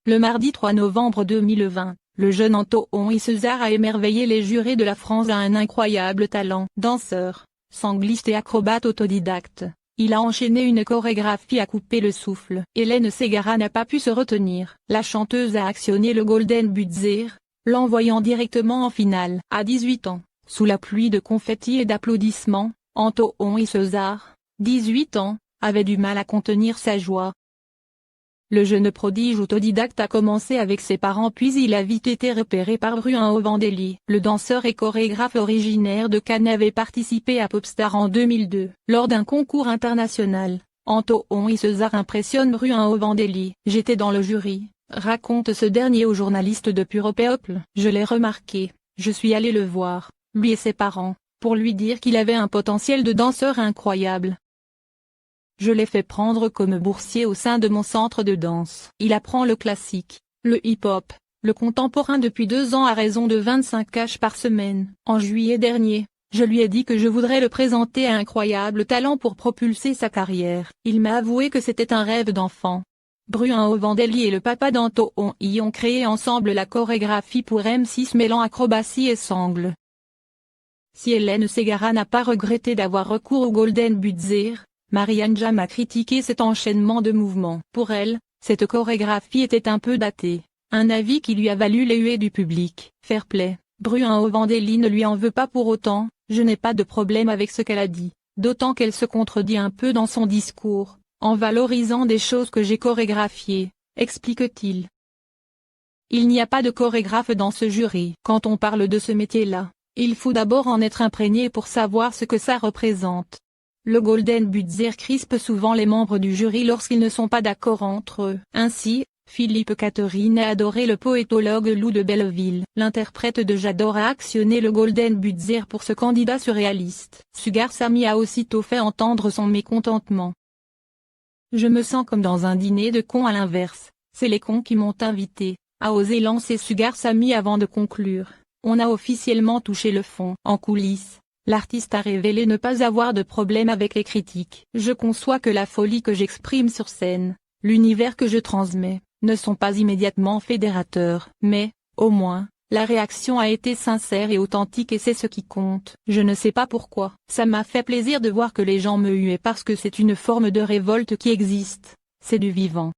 Le mardi 3 novembre 2020, le jeune Antoon César a émerveillé les jurés de la France à un incroyable talent. Danseur, sangliste et acrobate autodidacte, il a enchaîné une chorégraphie à couper le souffle. Hélène Ségara n'a pas pu se retenir. La chanteuse a actionné le Golden Buzzer, l'envoyant directement en finale. À 18 ans, sous la pluie de confettis et d'applaudissements, Antoon César, 18 ans, avait du mal à contenir sa joie. Le jeune prodige autodidacte a commencé avec ses parents puis il a vite été repéré par Bruin Vandelli. Le danseur et chorégraphe originaire de Cannes avait participé à Popstar en 2002. Lors d'un concours international, Antoon César impressionne Bruin Vandelli. « J'étais dans le jury », raconte ce dernier au journaliste de Pure People. « Je l'ai remarqué, je suis allé le voir, lui et ses parents, pour lui dire qu'il avait un potentiel de danseur incroyable. Je l'ai fait prendre comme boursier au sein de mon centre de danse. Il apprend le classique, le hip-hop, le contemporain depuis 2 ans à raison de 25 cash par semaine. En juillet dernier, je lui ai dit que je voudrais le présenter à Incroyable Talent pour propulser sa carrière. Il m'a avoué que c'était un rêve d'enfant. » Bruin Vandelli et le papa d'Antoon y ont créé ensemble la chorégraphie pour M6 mêlant acrobatie et sangle. Si Hélène Ségara n'a pas regretté d'avoir recours au Golden Buzzer, Marianne Jam a critiqué cet enchaînement de mouvements. Pour elle, cette chorégraphie était un peu datée, un avis qui lui a valu les huées du public. Fair play, Bruin Vandelli ne lui en veut pas pour autant, je n'ai pas de problème avec ce qu'elle a dit, d'autant qu'elle se contredit un peu dans son discours, en valorisant des choses que j'ai chorégraphiées, explique-t-il. Il n'y a pas de chorégraphe dans ce jury. Quand on parle de ce métier-là, il faut d'abord en être imprégné pour savoir ce que ça représente. Le Golden Buzzer crispe souvent les membres du jury lorsqu'ils ne sont pas d'accord entre eux. Ainsi, Philippe Catherine a adoré le poétologue Lou de Belleville. L'interprète de J'adore a actionné le Golden Buzzer pour ce candidat surréaliste. Sugar Sammy a aussitôt fait entendre son mécontentement. Je me sens comme dans un dîner de cons à l'inverse, c'est les cons qui m'ont invité, a osé lancer Sugar Sammy avant de conclure. On a officiellement touché le fond. En coulisses, l'artiste a révélé ne pas avoir de problème avec les critiques. Je conçois que la folie que j'exprime sur scène, l'univers que je transmets, ne sont pas immédiatement fédérateurs. Mais, au moins, la réaction a été sincère et authentique et c'est ce qui compte. Je ne sais pas pourquoi. Ça m'a fait plaisir de voir que les gens me huaient parce que c'est une forme de révolte qui existe. C'est du vivant.